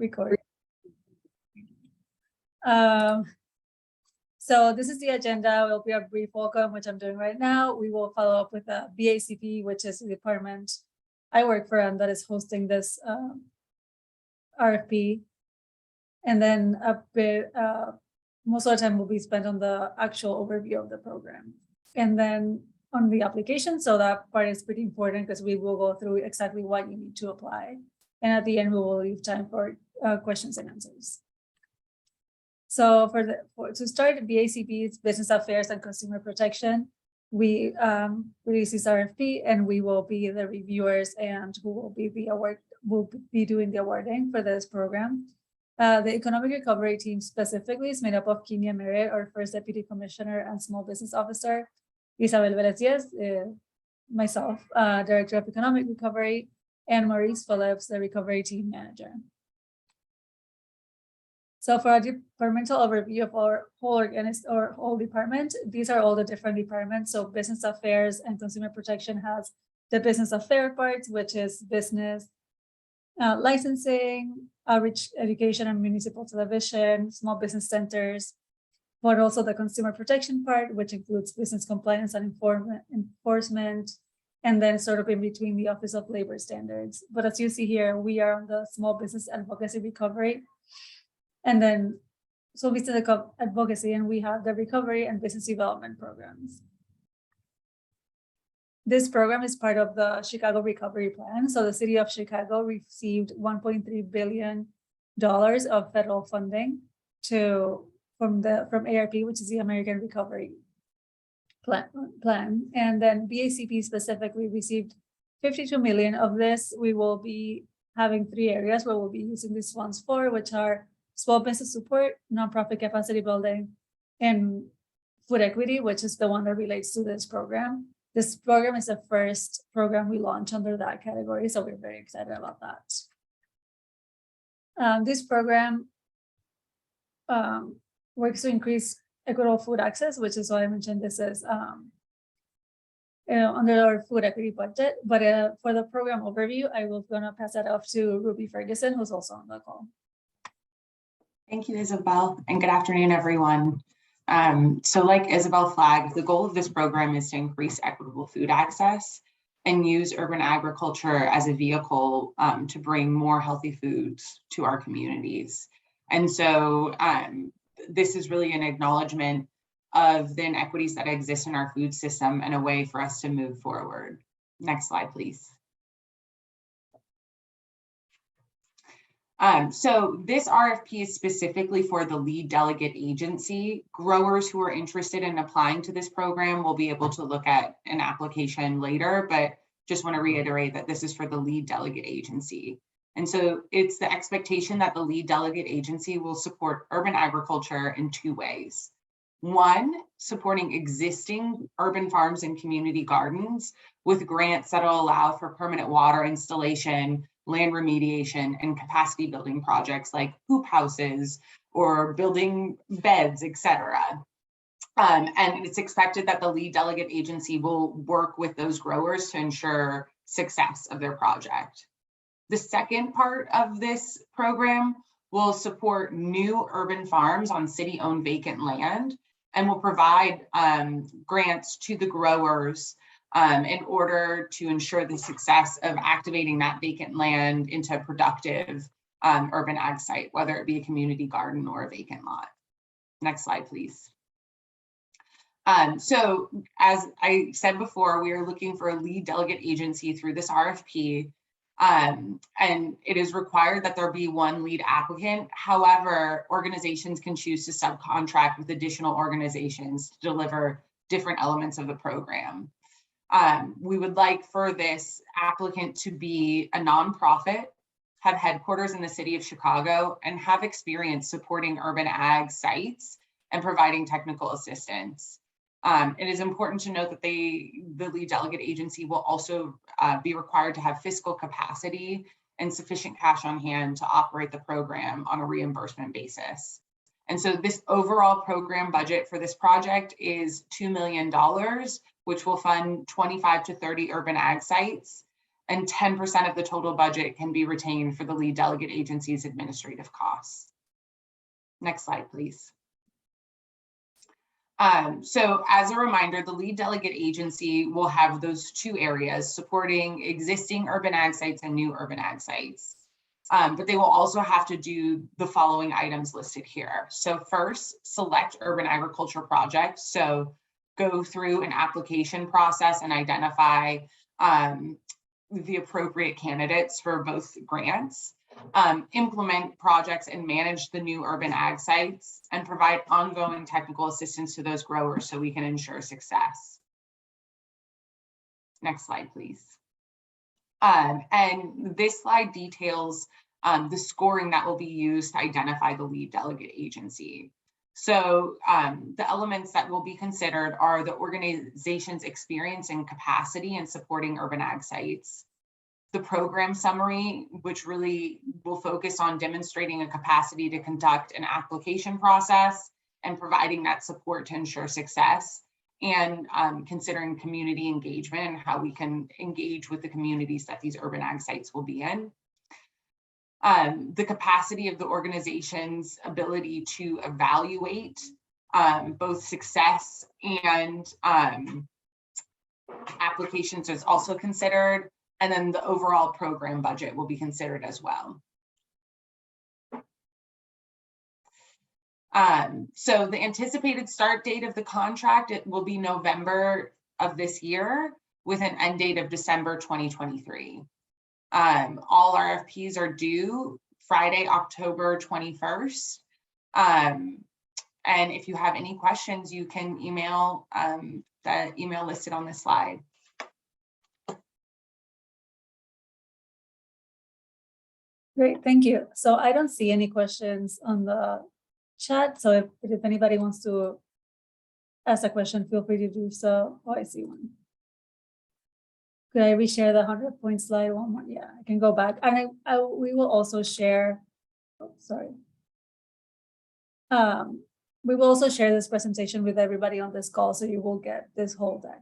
record. So this is the agenda. It will be a brief welcome, which I'm doing right now. We will follow up with a BACP, which is the department I work for and that is hosting this RFP. And then a bit, most of the time will be spent on the actual overview of the program. And then on the application, so that part is pretty important because we will go through exactly what you need to apply. And at the end, we will leave time for questions and answers. So to start, BACP is Business Affairs and Consumer Protection. We release this RFP, and we will be the reviewers and who will be doing the awarding for this program. The Economic Recovery Team specifically is made up of Kimia Merritt, our first Deputy Commissioner and Small Business Officer, Isabel Velez, myself, Director of Economic Recovery, and Maurice Phillips, the Recovery Team Manager. So for a departmental overview of our whole department, these are all the different departments. So Business Affairs and Consumer Protection has the business affairs part, which is business, licensing, outreach, education, and municipal television, small business centers, but also the consumer protection part, which includes business compliance and enforcement, and then sort of in between the Office of Labor Standards. But as you see here, we are on the small business advocacy recovery. And then, so we still have advocacy, and we have the recovery and business development programs. This program is part of the Chicago Recovery Plan. So the city of Chicago received $1.3 billion of federal funding from ARP, which is the American Recovery Plan. And then BACP specifically received $52 million of this. We will be having 3 areas where we'll be using these funds for, which are small business support, nonprofit capacity building, and food equity, which is the one that relates to this program. This program is the first program we launch under that category, so we're very excited about that. This program works to increase equitable food access, which is why I mentioned this is under our food equity budget. But for the program overview, I will gonna pass that off to Ruby Ferguson, who's also on the call. Thank you, Isabel, and good afternoon, everyone. So like Isabel flagged, the goal of this program is to increase equitable food access and use urban agriculture as a vehicle to bring more healthy foods to our communities. And so this is really an acknowledgement of the inequities that exist in our food system and a way for us to move forward. Next slide, please. So this RFP is specifically for the lead delegate agency. Growers who are interested in applying to this program will be able to look at an application later, but just want to reiterate that this is for the lead delegate agency. And so it's the expectation that the lead delegate agency will support urban agriculture in 2 ways. 1, supporting existing urban farms and community gardens with grants that will allow for permanent water installation, land remediation, and capacity building projects like hoop houses or building beds, etc. And it's expected that the lead delegate agency will work with those growers to ensure success of their project. The second part of this program will support new urban farms on city-owned vacant land and will provide grants to the growers in order to ensure the success of activating that vacant land into a productive urban ag site, whether it be a community garden or a vacant lot. Next slide, please. So as I said before, we are looking for a lead delegate agency through this RFP, and it is required that there be 1 lead applicant. However, organizations can choose to subcontract with additional organizations to deliver different elements of the program. We would like for this applicant to be a nonprofit, have headquarters in the city of Chicago, and have experience supporting urban ag sites and providing technical assistance. It is important to note that the lead delegate agency will also be required to have fiscal capacity and sufficient cash on hand to operate the program on a reimbursement basis. And so this overall program budget for this project is $2 million, which will fund 25 to 30 urban ag sites and 10% of the total budget can be retained for the lead delegate agency's administrative costs. Next slide, please. So as a reminder, the lead delegate agency will have those two areas, supporting existing urban ag sites and new urban ag sites. But they will also have to do the following items listed here. So first, select urban agriculture projects. So go through an application process and identify the appropriate candidates for both grants. Implement projects and manage the new urban ag sites, and provide ongoing technical assistance to those growers so we can ensure success. Next slide, please. And this slide details the scoring that will be used to identify the lead delegate agency. So the elements that will be considered are the organization's experience and capacity in supporting urban ag sites, the program summary, which really will focus on demonstrating a capacity to conduct an application process and providing that support to ensure success, and considering community engagement and how we can engage with the communities that these urban ag sites will be in. The capacity of the organization's ability to evaluate both success and applications is also considered. And then the overall program budget will be considered as well. So the anticipated start date of the contract, it will be November of this year with an end date of December 2023. All RFPs are due Friday, October 21st. And if you have any questions, you can email the email listed on this slide. Great, thank you. So I don't see any questions on the chat. So if anybody wants to ask a question, feel free to do so. Oh, I see one. Could I reshare the 100-point slide one more? Yeah, I can go back. And we will also share, oh, sorry. We will also share this presentation with everybody on this call, so you will get this whole deck.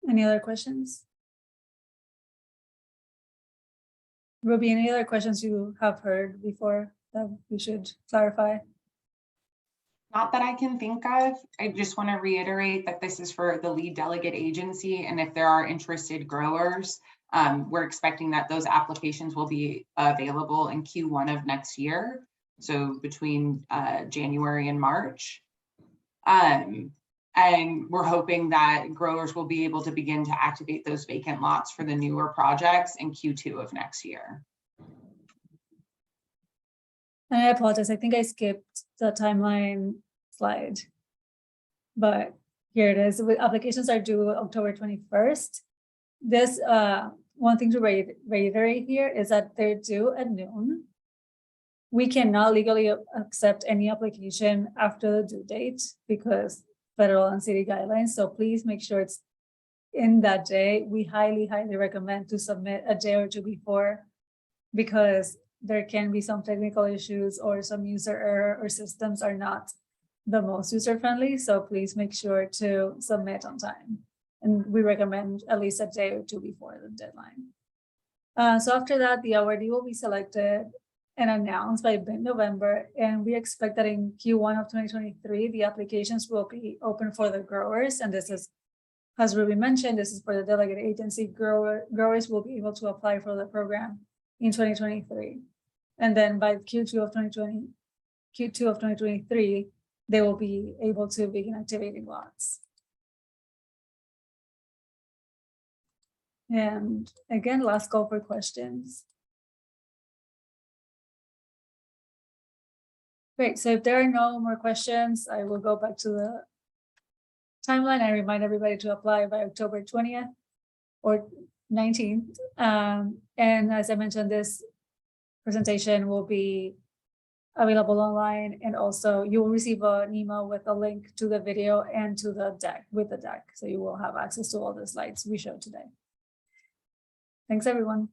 Any other questions? Ruby, any other questions you have heard before that we should clarify? Not that I can think of. I just want to reiterate that this is for the lead delegate agency, and if there are interested growers, we're expecting that those applications will be available in Q1 of next year, so between January and March. And we're hoping that growers will be able to begin to activate those vacant lots for the newer projects in Q2 of next year. And I apologize, I think I skipped the timeline slide, but here it is. Applications are due October 21st. This one thing to reiterate here is that they're due at noon. We cannot legally accept any application after the due date because federal and city guidelines. So please make sure it's in that day. We highly, highly recommend to submit a day or two before, because there can be some technical issues or some user error, or systems are not the most user friendly. So please make sure to submit on time. And we recommend at least a day or two before the deadline. So after that, the awardee will be selected and announced by mid-November, and we expect that in Q1 of 2023, the applications will be open for the growers. And this is, as Ruby mentioned, this is for the delegate agency. Growers will be able to apply for the program in 2023. And then by Q2 of 2023, they will be able to begin activating lots. And again, last call for questions. Great, so if there are no more questions, I will go back to the timeline. I remind everybody to apply by October 20th or 19th. And as I mentioned, this presentation will be available online, and also you will receive an email with a link to the video and to the deck with the deck. So you will have access to all the slides we showed today. Thanks, everyone.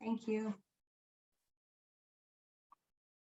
Thank you.